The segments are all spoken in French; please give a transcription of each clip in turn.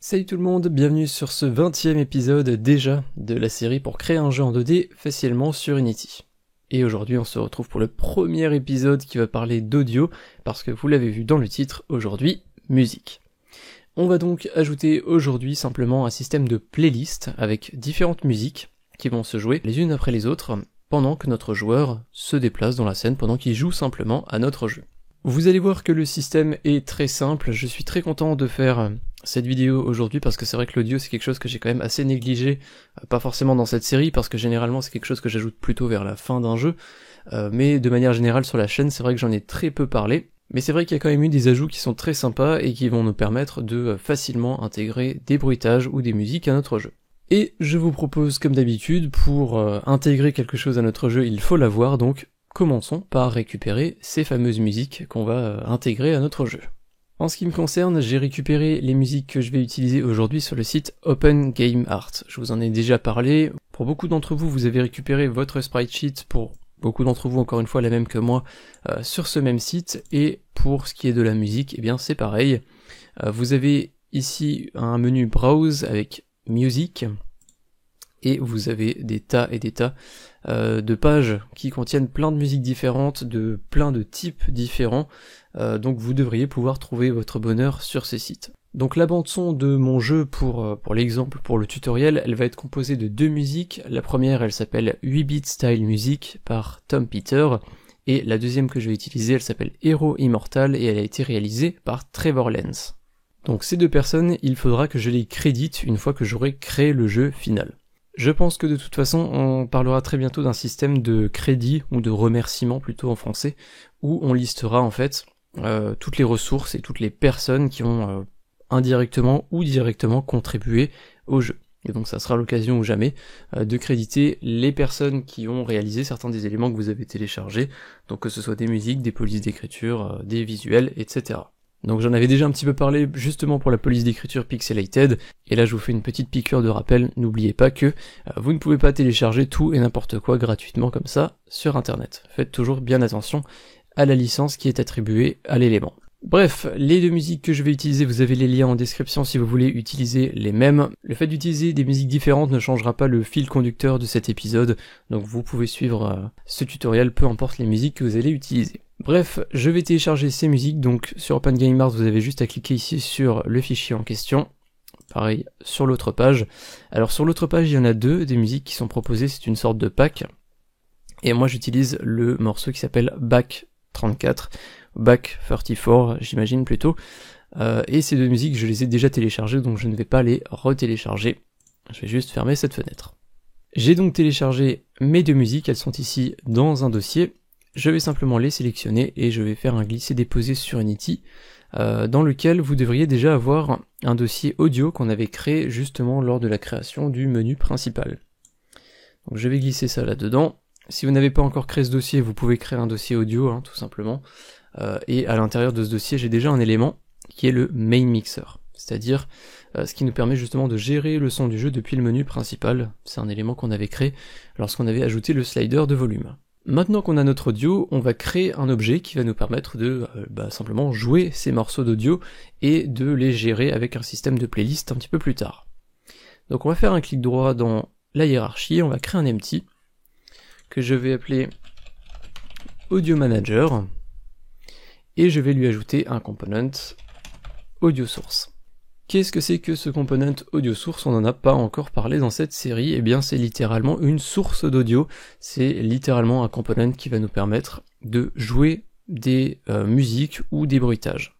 Salut tout le monde, bienvenue sur ce 20e épisode déjà de la série pour créer un jeu en 2D facilement sur Unity. Et aujourd'hui on se retrouve pour le premier épisode qui va parler d'audio, parce que vous l'avez vu dans le titre, aujourd'hui, musique. On va donc ajouter aujourd'hui simplement un système de playlist avec différentes musiques qui vont se jouer les unes après les autres pendant que notre joueur se déplace dans la scène, pendant qu'il joue simplement à notre jeu. Vous allez voir que le système est très simple, je suis très content de faire cette vidéo aujourd'hui parce que c'est vrai que l'audio c'est quelque chose que j'ai quand même assez négligé, pas forcément dans cette série parce que généralement c'est quelque chose que j'ajoute plutôt vers la fin d'un jeu, mais de manière générale sur la chaîne c'est vrai que j'en ai très peu parlé, mais c'est vrai qu'il y a quand même eu des ajouts qui sont très sympas et qui vont nous permettre de facilement intégrer des bruitages ou des musiques à notre jeu. Et je vous propose comme d'habitude, pour intégrer quelque chose à notre jeu il faut l'avoir, donc commençons par récupérer ces fameuses musiques qu'on va intégrer à notre jeu. En ce qui me concerne, j'ai récupéré les musiques que je vais utiliser aujourd'hui sur le site OpenGameArt. Je vous en ai déjà parlé. Pour beaucoup d'entre vous, vous avez récupéré votre sprite sheet, pour beaucoup d'entre vous, encore une fois, la même que moi, sur ce même site. Et pour ce qui est de la musique, eh bien c'est pareil. Vous avez ici un menu Browse avec Music. Et vous avez des tas et des tas de pages qui contiennent plein de musiques différentes, de plein de types différents, donc vous devriez pouvoir trouver votre bonheur sur ces sites. Donc la bande son de mon jeu pour l'exemple, pour le tutoriel, elle va être composée de deux musiques. La première elle s'appelle 8-bit Style Music par Tom Peter, et la deuxième que je vais utiliser elle s'appelle Hero Immortal et elle a été réalisée par Trevor Lenz. Donc ces deux personnes, il faudra que je les crédite une fois que j'aurai créé le jeu final. Je pense que de toute façon, on parlera très bientôt d'un système de crédit, ou de remerciement plutôt en français, où on listera en fait toutes les ressources et toutes les personnes qui ont indirectement ou directement contribué au jeu. Et donc ça sera l'occasion ou jamais de créditer les personnes qui ont réalisé certains des éléments que vous avez téléchargés, donc que ce soit des musiques, des polices d'écriture, des visuels, etc. Donc j'en avais déjà un petit peu parlé justement pour la police d'écriture Pixelated, et là je vous fais une petite piqûre de rappel, n'oubliez pas que vous ne pouvez pas télécharger tout et n'importe quoi gratuitement comme ça sur internet. Faites toujours bien attention à la licence qui est attribuée à l'élément. Bref, les deux musiques que je vais utiliser, vous avez les liens en description si vous voulez utiliser les mêmes. Le fait d'utiliser des musiques différentes ne changera pas le fil conducteur de cet épisode, donc vous pouvez suivre ce tutoriel peu importe les musiques que vous allez utiliser. Bref, je vais télécharger ces musiques, donc sur OpenGameArt vous avez juste à cliquer ici sur le fichier en question, pareil sur l'autre page. Alors sur l'autre page il y en a deux, des musiques qui sont proposées, c'est une sorte de pack, et moi j'utilise le morceau qui s'appelle Back 34, Back 34 j'imagine plutôt, et ces deux musiques je les ai déjà téléchargées donc je ne vais pas les retélécharger, je vais juste fermer cette fenêtre. J'ai donc téléchargé mes deux musiques, elles sont ici dans un dossier. Je vais simplement les sélectionner et je vais faire un glisser-déposer sur Unity, dans lequel vous devriez déjà avoir un dossier audio qu'on avait créé justement lors de la création du menu principal. Donc je vais glisser ça là-dedans. Si vous n'avez pas encore créé ce dossier, vous pouvez créer un dossier audio, tout simplement. Et à l'intérieur de ce dossier, j'ai déjà un élément qui est le main mixer, c'est-à-dire ce qui nous permet justement de gérer le son du jeu depuis le menu principal. C'est un élément qu'on avait créé lorsqu'on avait ajouté le slider de volume. Maintenant qu'on a notre audio, on va créer un objet qui va nous permettre de simplement jouer ces morceaux d'audio et de les gérer avec un système de playlist un petit peu plus tard. Donc on va faire un clic droit dans la hiérarchie, on va créer un empty que je vais appeler Audio Manager et je vais lui ajouter un component Audio Source. Qu'est-ce que c'est que ce component audio source? On n'en a pas encore parlé dans cette série. Eh bien c'est littéralement une source d'audio, c'est littéralement un component qui va nous permettre de jouer des musiques ou des bruitages.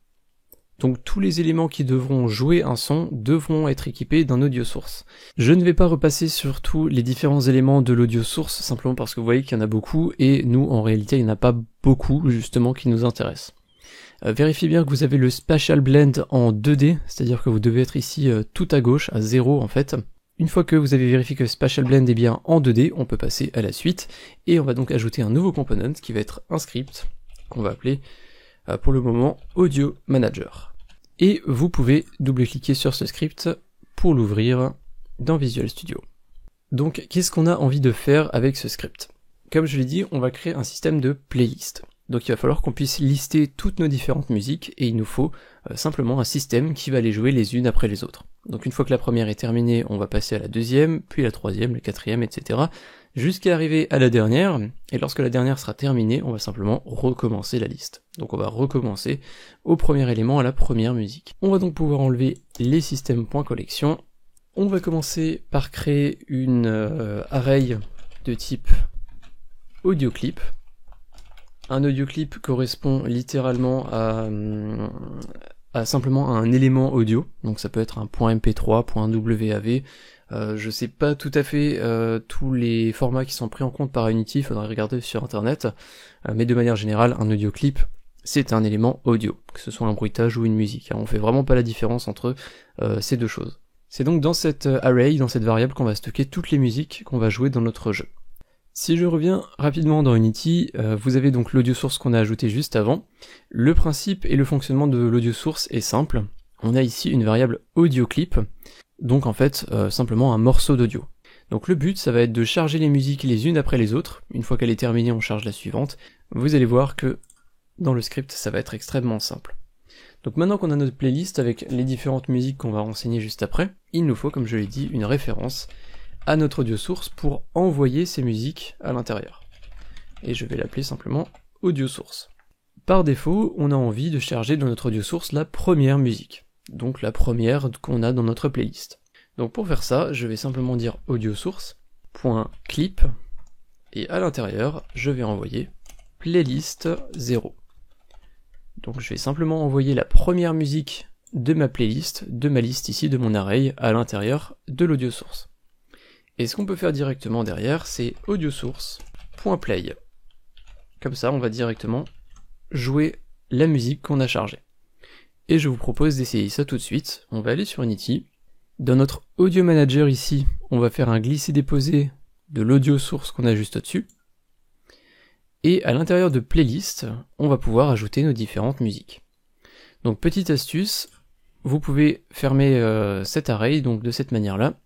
Donc tous les éléments qui devront jouer un son devront être équipés d'un audio source. Je ne vais pas repasser sur tous les différents éléments de l'audio source, simplement parce que vous voyez qu'il y en a beaucoup, et nous en réalité il n'y en a pas beaucoup justement qui nous intéressent. Vérifiez bien que vous avez le Spatial Blend en 2D, c'est-à-dire que vous devez être ici tout à gauche, à 0 en fait. Une fois que vous avez vérifié que Spatial Blend est bien en 2D, on peut passer à la suite, et on va donc ajouter un nouveau component qui va être un script, qu'on va appeler pour le moment Audio Manager. Et vous pouvez double-cliquer sur ce script pour l'ouvrir dans Visual Studio. Donc qu'est-ce qu'on a envie de faire avec ce script? Comme je l'ai dit, on va créer un système de playlist. Donc il va falloir qu'on puisse lister toutes nos différentes musiques et il nous faut simplement un système qui va les jouer les unes après les autres. Donc une fois que la première est terminée, on va passer à la deuxième, puis la troisième, la quatrième, etc. jusqu'à arriver à la dernière, et lorsque la dernière sera terminée, on va simplement recommencer la liste. Donc on va recommencer au premier élément, à la première musique. On va donc pouvoir enlever les systèmes.collection. On va commencer par créer une array de type audio clip. Un audio clip correspond littéralement à simplement un élément audio, donc ça peut être un .mp3, .wav, je sais pas tout à fait tous les formats qui sont pris en compte par Unity, faudrait regarder sur internet, mais de manière générale, un audio clip, c'est un élément audio, que ce soit un bruitage ou une musique, on fait vraiment pas la différence entre ces deux choses. C'est donc dans cette array, dans cette variable qu'on va stocker toutes les musiques qu'on va jouer dans notre jeu. Si je reviens rapidement dans Unity, vous avez donc l'audio source qu'on a ajouté juste avant. Le principe et le fonctionnement de l'audio source est simple. On a ici une variable audio clip, donc en fait simplement un morceau d'audio. Donc le but ça va être de charger les musiques les unes après les autres. Une fois qu'elle est terminée, on charge la suivante. Vous allez voir que dans le script ça va être extrêmement simple. Donc maintenant qu'on a notre playlist avec les différentes musiques qu'on va renseigner juste après, il nous faut, comme je l'ai dit, une référence à notre audio source pour envoyer ces musiques à l'intérieur. Et je vais l'appeler simplement audio source. Par défaut, on a envie de charger dans notre audio source la première musique, donc la première qu'on a dans notre playlist. Donc pour faire ça, je vais simplement dire audio source.clip et à l'intérieur, je vais envoyer playlist 0. Donc je vais simplement envoyer la première musique de ma playlist, de ma liste ici, de mon array, à l'intérieur de l'audio source. Et ce qu'on peut faire directement derrière, c'est audio source.play. Comme ça, on va directement jouer la musique qu'on a chargée. Et je vous propose d'essayer ça tout de suite. On va aller sur Unity. Dans notre audio manager ici, on va faire un glisser-déposer de l'audio source qu'on a juste au-dessus. Et à l'intérieur de playlist, on va pouvoir ajouter nos différentes musiques. Donc petite astuce, vous pouvez fermer cet array donc de cette manière-là.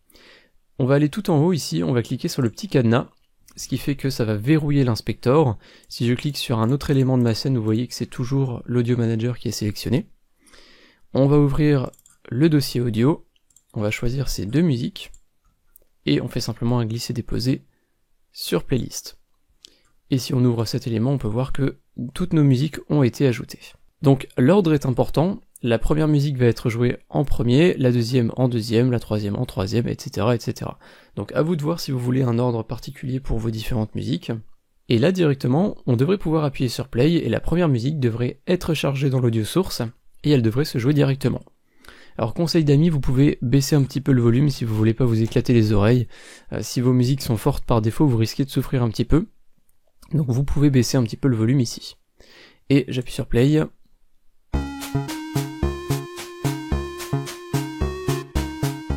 On va aller tout en haut ici, on va cliquer sur le petit cadenas, ce qui fait que ça va verrouiller l'inspector. Si je clique sur un autre élément de ma scène, vous voyez que c'est toujours l'audio manager qui est sélectionné. On va ouvrir le dossier audio, on va choisir ces deux musiques, et on fait simplement un glisser-déposer sur playlist. Et si on ouvre cet élément, on peut voir que toutes nos musiques ont été ajoutées. Donc l'ordre est important. La première musique va être jouée en premier, la deuxième en deuxième, la troisième en troisième, etc., etc. Donc à vous de voir si vous voulez un ordre particulier pour vos différentes musiques. Et là directement, on devrait pouvoir appuyer sur play et la première musique devrait être chargée dans l'audio source et elle devrait se jouer directement. Alors conseil d'amis, vous pouvez baisser un petit peu le volume si vous voulez pas vous éclater les oreilles. Si vos musiques sont fortes par défaut, vous risquez de souffrir un petit peu. Donc vous pouvez baisser un petit peu le volume ici. Et j'appuie sur play.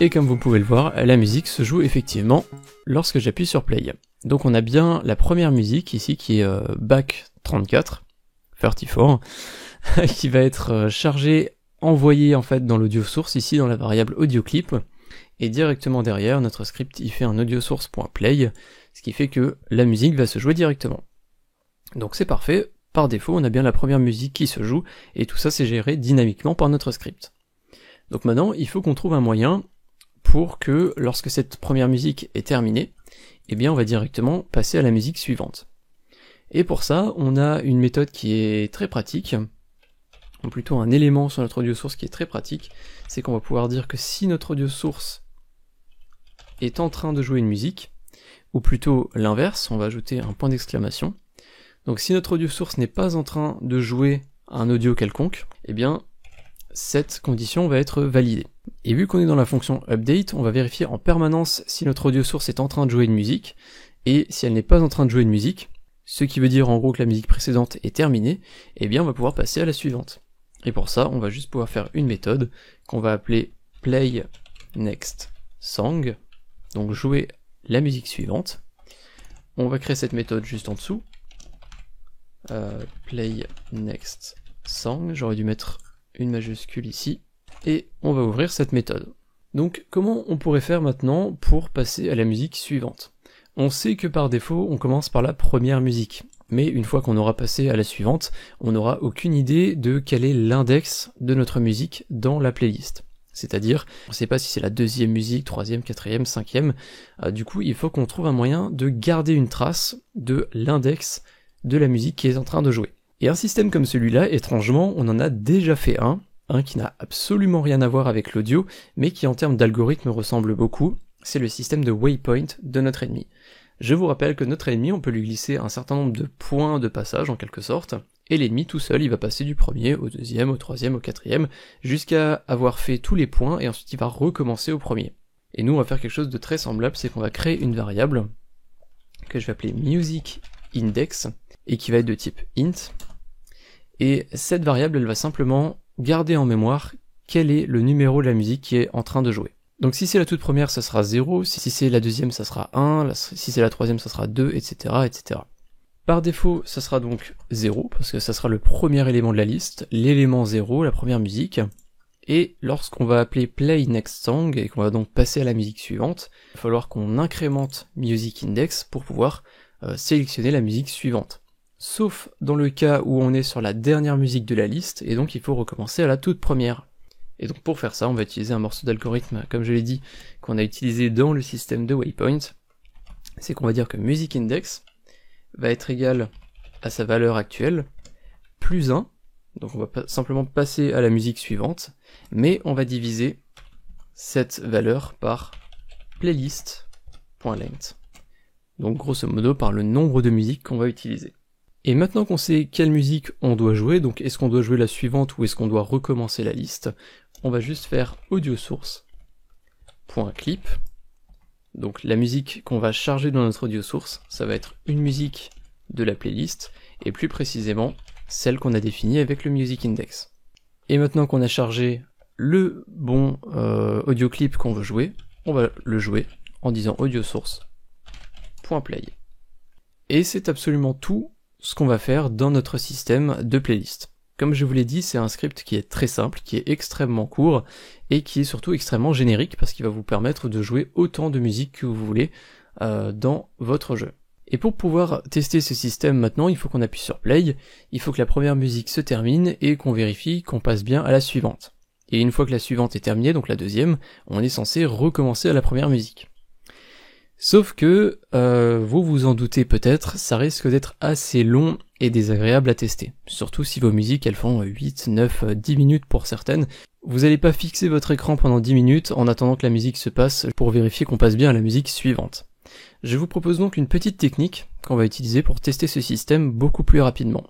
Et comme vous pouvez le voir, la musique se joue effectivement lorsque j'appuie sur play. Donc on a bien la première musique ici qui est Back 34, qui va être chargée, envoyée en fait dans l'audio source ici dans la variable audio clip. Et directement derrière, notre script il fait un audio source.play, ce qui fait que la musique va se jouer directement. Donc c'est parfait, par défaut on a bien la première musique qui se joue, et tout ça c'est géré dynamiquement par notre script. Donc maintenant il faut qu'on trouve un moyen pour que lorsque cette première musique est terminée, eh bien on va directement passer à la musique suivante. Et pour ça, on a une méthode qui est très pratique, ou plutôt un élément sur notre audio source qui est très pratique, c'est qu'on va pouvoir dire que si notre audio source est en train de jouer une musique, ou plutôt l'inverse, on va ajouter un point d'exclamation. Donc si notre audio source n'est pas en train de jouer un audio quelconque, eh bien cette condition va être validée. Et vu qu'on est dans la fonction update, on va vérifier en permanence si notre audio source est en train de jouer une musique, et si elle n'est pas en train de jouer une musique, ce qui veut dire en gros que la musique précédente est terminée, eh bien on va pouvoir passer à la suivante. Et pour ça, on va juste pouvoir faire une méthode qu'on va appeler play next song, donc jouer la musique suivante. On va créer cette méthode juste en dessous, play next song, j'aurais dû mettre une majuscule ici, et on va ouvrir cette méthode. Donc comment on pourrait faire maintenant pour passer à la musique suivante? On sait que par défaut on commence par la première musique, mais une fois qu'on aura passé à la suivante, on n'aura aucune idée de quel est l'index de notre musique dans la playlist. C'est-à-dire, on ne sait pas si c'est la deuxième musique, troisième, quatrième, cinquième. Du coup, il faut qu'on trouve un moyen de garder une trace de l'index de la musique qui est en train de jouer. Et un système comme celui-là, étrangement, on en a déjà fait un qui n'a absolument rien à voir avec l'audio, mais qui en termes d'algorithme ressemble beaucoup, c'est le système de waypoint de notre ennemi. Je vous rappelle que notre ennemi, on peut lui glisser un certain nombre de points de passage en quelque sorte, et l'ennemi tout seul, il va passer du premier au deuxième, au troisième, au quatrième, jusqu'à avoir fait tous les points, et ensuite il va recommencer au premier. Et nous, on va faire quelque chose de très semblable, c'est qu'on va créer une variable que je vais appeler musicIndex, et qui va être de type int, et cette variable, elle va simplement garder en mémoire quel est le numéro de la musique qui est en train de jouer. Donc si c'est la toute première, ça sera 0, si c'est la deuxième, ça sera 1, si c'est la troisième, ça sera 2, etc., etc. Par défaut, ça sera donc 0, parce que ça sera le premier élément de la liste, l'élément 0, la première musique, et lorsqu'on va appeler play next song, et qu'on va donc passer à la musique suivante, il va falloir qu'on incrémente musicIndex pour pouvoir sélectionner la musique suivante. Sauf dans le cas où on est sur la dernière musique de la liste, et donc il faut recommencer à la toute première. Et donc pour faire ça, on va utiliser un morceau d'algorithme, comme je l'ai dit, qu'on a utilisé dans le système de waypoint, c'est qu'on va dire que musicIndex va être égal à sa valeur actuelle, plus 1, donc on va simplement passer à la musique suivante, mais on va diviser cette valeur par playlist.length, donc grosso modo par le nombre de musiques qu'on va utiliser. Et maintenant qu'on sait quelle musique on doit jouer, donc est-ce qu'on doit jouer la suivante ou est-ce qu'on doit recommencer la liste, on va juste faire audio source.clip. Donc la musique qu'on va charger dans notre audio source, ça va être une musique de la playlist, et plus précisément celle qu'on a définie avec le musicIndex. Et maintenant qu'on a chargé le bon audio clip qu'on veut jouer, on va le jouer en disant audio source.play. Et c'est absolument tout ce qu'on va faire dans notre système de playlist. Comme je vous l'ai dit, c'est un script qui est très simple, qui est extrêmement court, et qui est surtout extrêmement générique, parce qu'il va vous permettre de jouer autant de musique que vous voulez dans votre jeu. Et pour pouvoir tester ce système maintenant, il faut qu'on appuie sur play, il faut que la première musique se termine, et qu'on vérifie qu'on passe bien à la suivante. Et une fois que la suivante est terminée, donc la deuxième, on est censé recommencer à la première musique. Sauf que, vous vous en doutez peut-être, ça risque d'être assez long et désagréable à tester. Surtout si vos musiques elles font 8, 9, 10 minutes pour certaines. Vous n'allez pas fixer votre écran pendant 10 minutes en attendant que la musique se passe pour vérifier qu'on passe bien à la musique suivante. Je vous propose donc une petite technique qu'on va utiliser pour tester ce système beaucoup plus rapidement.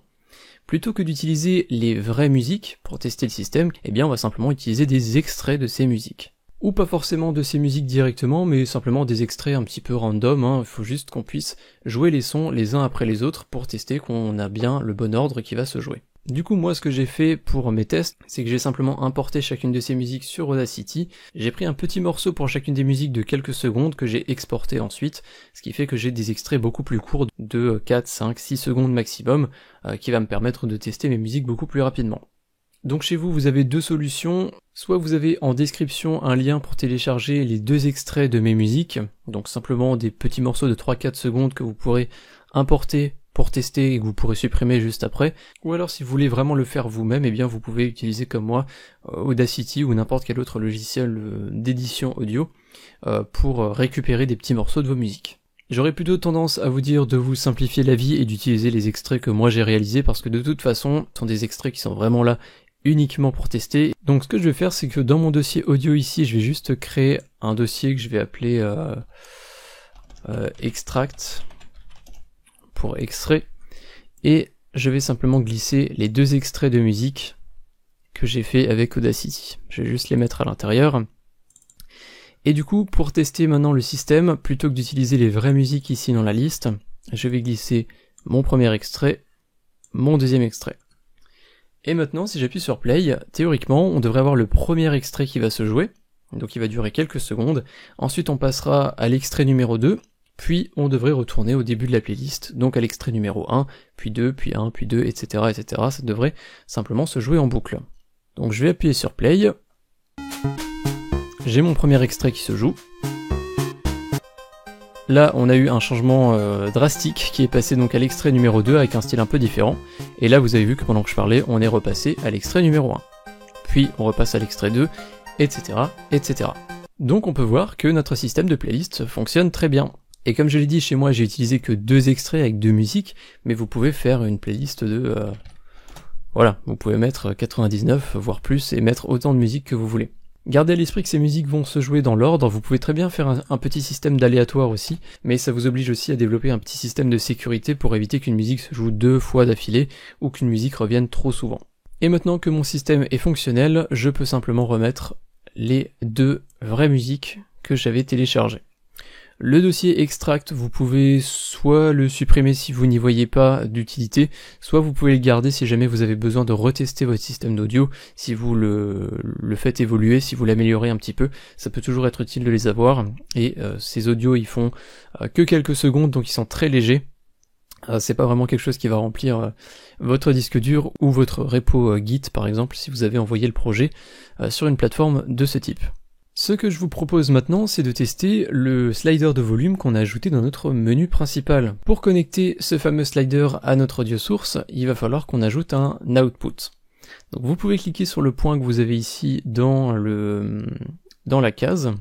Plutôt que d'utiliser les vraies musiques pour tester le système, eh bien on va simplement utiliser des extraits de ces musiques. Ou pas forcément de ces musiques directement, mais simplement des extraits un petit peu random, il faut juste qu'on puisse jouer les sons les uns après les autres pour tester qu'on a bien le bon ordre qui va se jouer. Du coup moi ce que j'ai fait pour mes tests, c'est que j'ai simplement importé chacune de ces musiques sur Audacity, j'ai pris un petit morceau pour chacune des musiques de quelques secondes que j'ai exporté ensuite, ce qui fait que j'ai des extraits beaucoup plus courts de 4, 5, 6 secondes maximum, qui va me permettre de tester mes musiques beaucoup plus rapidement. Donc chez vous, vous avez deux solutions, soit vous avez en description un lien pour télécharger les deux extraits de mes musiques, donc simplement des petits morceaux de 3-4 secondes que vous pourrez importer pour tester et que vous pourrez supprimer juste après, ou alors si vous voulez vraiment le faire vous-même, eh bien vous pouvez utiliser comme moi Audacity ou n'importe quel autre logiciel d'édition audio pour récupérer des petits morceaux de vos musiques. J'aurais plutôt tendance à vous dire de vous simplifier la vie et d'utiliser les extraits que moi j'ai réalisés parce que de toute façon, ce sont des extraits qui sont vraiment là uniquement pour tester. Donc ce que je vais faire, c'est que dans mon dossier audio ici, je vais juste créer un dossier que je vais appeler extract pour extrait, et je vais simplement glisser les deux extraits de musique que j'ai fait avec Audacity. Je vais juste les mettre à l'intérieur. Et du coup, pour tester maintenant le système, plutôt que d'utiliser les vraies musiques ici dans la liste, je vais glisser mon premier extrait, mon deuxième extrait. Et maintenant, si j'appuie sur play, théoriquement, on devrait avoir le premier extrait qui va se jouer, donc il va durer quelques secondes. Ensuite, on passera à l'extrait numéro 2, puis on devrait retourner au début de la playlist, donc à l'extrait numéro 1, puis 2, puis 1, puis 2, etc., etc. Ça devrait simplement se jouer en boucle. Donc je vais appuyer sur play. J'ai mon premier extrait qui se joue. Là, on a eu un changement drastique qui est passé donc à l'extrait numéro 2 avec un style un peu différent. Et là, vous avez vu que pendant que je parlais, on est repassé à l'extrait numéro 1. Puis, on repasse à l'extrait 2. etc., etc. Donc on peut voir que notre système de playlist fonctionne très bien. Et comme je l'ai dit, chez moi j'ai utilisé que 2 extraits avec 2 musiques, mais vous pouvez faire une playlist de... Voilà, vous pouvez mettre 99, voire plus, et mettre autant de musiques que vous voulez. Gardez à l'esprit que ces musiques vont se jouer dans l'ordre, vous pouvez très bien faire un petit système d'aléatoire aussi, mais ça vous oblige aussi à développer un petit système de sécurité pour éviter qu'une musique se joue 2 fois d'affilée, ou qu'une musique revienne trop souvent. Et maintenant que mon système est fonctionnel, je peux simplement remettre les 2 vraies musiques que j'avais téléchargées. Le dossier extract, vous pouvez soit le supprimer si vous n'y voyez pas d'utilité, soit vous pouvez le garder si jamais vous avez besoin de retester votre système d'audio, si vous le faites évoluer, si vous l'améliorez un petit peu, ça peut toujours être utile de les avoir, et ces audios ils font que quelques secondes, donc ils sont très légers, c'est pas vraiment quelque chose qui va remplir votre disque dur ou votre repo Git par exemple, si vous avez envoyé le projet sur une plateforme de ce type. Ce que je vous propose maintenant, c'est de tester le slider de volume qu'on a ajouté dans notre menu principal. Pour connecter ce fameux slider à notre audio source, il va falloir qu'on ajoute un output. Donc vous pouvez cliquer sur le point que vous avez ici dans la case,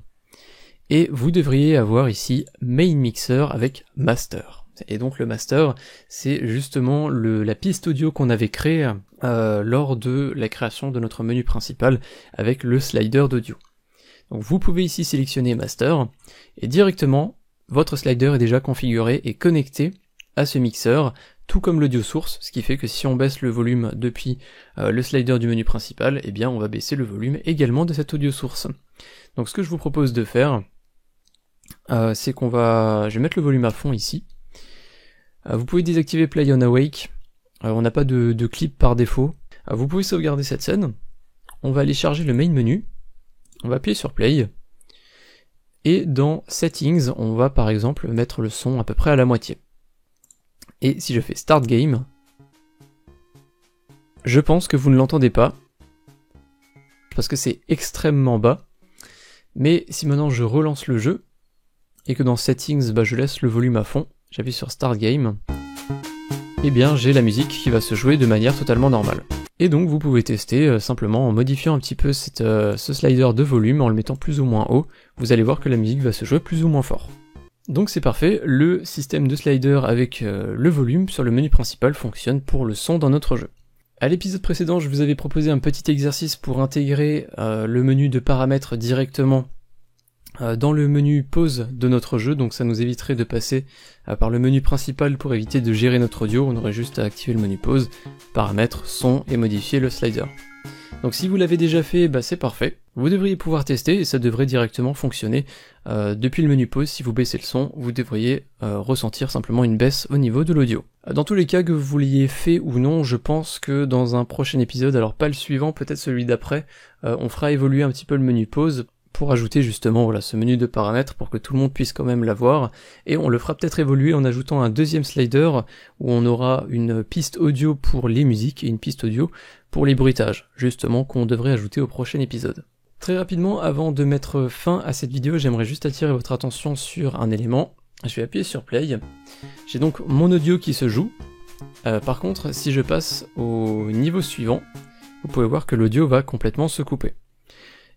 et vous devriez avoir ici Main Mixer avec Master. Et donc le master, c'est justement la piste audio qu'on avait créée lors de la création de notre menu principal avec le slider d'audio. Donc vous pouvez ici sélectionner Master, et directement, votre slider est déjà configuré et connecté à ce mixeur, tout comme l'audio source, ce qui fait que si on baisse le volume depuis le slider du menu principal, eh bien on va baisser le volume également de cette audio source. Donc ce que je vous propose de faire, c'est je vais mettre le volume à fond ici. Vous pouvez désactiver Play on Awake, on n'a pas de clip par défaut. Vous pouvez sauvegarder cette scène, on va aller charger le main menu, on va appuyer sur Play, et dans Settings, on va par exemple mettre le son à peu près à la moitié. Et si je fais Start Game, je pense que vous ne l'entendez pas, parce que c'est extrêmement bas, mais si maintenant je relance le jeu, et que dans Settings, je laisse le volume à fond, j'appuie sur Start Game, et bien j'ai la musique qui va se jouer de manière totalement normale. Et donc vous pouvez tester simplement en modifiant un petit peu ce slider de volume, en le mettant plus ou moins haut, vous allez voir que la musique va se jouer plus ou moins fort. Donc c'est parfait, le système de slider avec le volume sur le menu principal fonctionne pour le son dans notre jeu. À l'épisode précédent, je vous avais proposé un petit exercice pour intégrer le menu de paramètres directement dans le menu pause de notre jeu, donc ça nous éviterait de passer par le menu principal pour éviter de gérer notre audio, on aurait juste à activer le menu pause, paramètres, son et modifier le slider. Donc si vous l'avez déjà fait, c'est parfait, vous devriez pouvoir tester et ça devrait directement fonctionner depuis le menu pause. Si vous baissez le son, vous devriez ressentir simplement une baisse au niveau de l'audio. Dans tous les cas, que vous l'ayez fait ou non, je pense que dans un prochain épisode, alors pas le suivant, peut-être celui d'après, on fera évoluer un petit peu le menu pause pour ajouter justement ce menu de paramètres pour que tout le monde puisse quand même l'avoir, et on le fera peut-être évoluer en ajoutant un deuxième slider où on aura une piste audio pour les musiques et une piste audio pour les bruitages, justement qu'on devrait ajouter au prochain épisode. Très rapidement, avant de mettre fin à cette vidéo, j'aimerais juste attirer votre attention sur un élément. Je vais appuyer sur Play, j'ai donc mon audio qui se joue, par contre si je passe au niveau suivant, vous pouvez voir que l'audio va complètement se couper.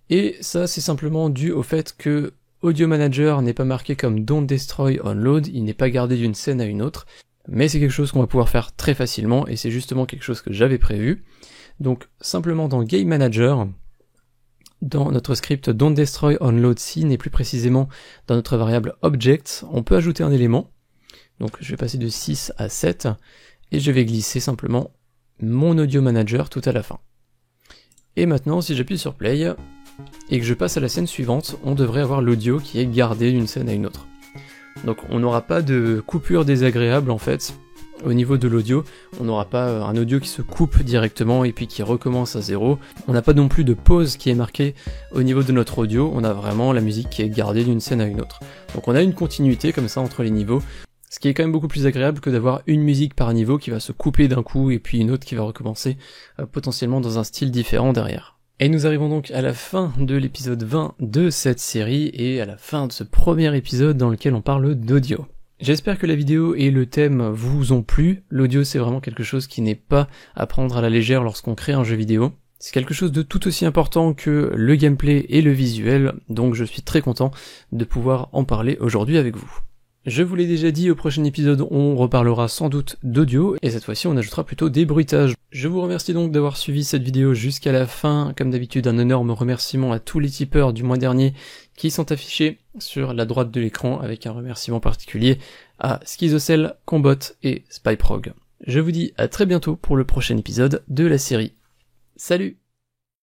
Et ça c'est simplement dû au fait que Audio Manager n'est pas marqué comme Don't Destroy on Load, il n'est pas gardé d'une scène à une autre, mais c'est quelque chose qu'on va pouvoir faire très facilement et c'est justement quelque chose que j'avais prévu. Donc simplement dans Game Manager, dans notre script Don't Destroy on Load Scene et plus précisément dans notre variable Object, on peut ajouter un élément. Donc je vais passer de 6 à 7 et je vais glisser simplement mon Audio Manager tout à la fin. Et maintenant si j'appuie sur Play, et que je passe à la scène suivante, on devrait avoir l'audio qui est gardé d'une scène à une autre. Donc on n'aura pas de coupure désagréable en fait, au niveau de l'audio, on n'aura pas un audio qui se coupe directement et puis qui recommence à zéro, on n'a pas non plus de pause qui est marquée au niveau de notre audio, on a vraiment la musique qui est gardée d'une scène à une autre. Donc on a une continuité comme ça entre les niveaux, ce qui est quand même beaucoup plus agréable que d'avoir une musique par niveau qui va se couper d'un coup et puis une autre qui va recommencer potentiellement dans un style différent derrière. Et nous arrivons donc à la fin de l'épisode 20 de cette série et à la fin de ce premier épisode dans lequel on parle d'audio. J'espère que la vidéo et le thème vous ont plu. L'audio c'est vraiment quelque chose qui n'est pas à prendre à la légère lorsqu'on crée un jeu vidéo. C'est quelque chose de tout aussi important que le gameplay et le visuel, donc je suis très content de pouvoir en parler aujourd'hui avec vous. Je vous l'ai déjà dit, au prochain épisode, on reparlera sans doute d'audio, et cette fois-ci on ajoutera plutôt des bruitages. Je vous remercie donc d'avoir suivi cette vidéo jusqu'à la fin. Comme d'habitude, un énorme remerciement à tous les tipeurs du mois dernier qui sont affichés sur la droite de l'écran, avec un remerciement particulier à Schizocell, Combot et Spyprog. Je vous dis à très bientôt pour le prochain épisode de la série. Salut!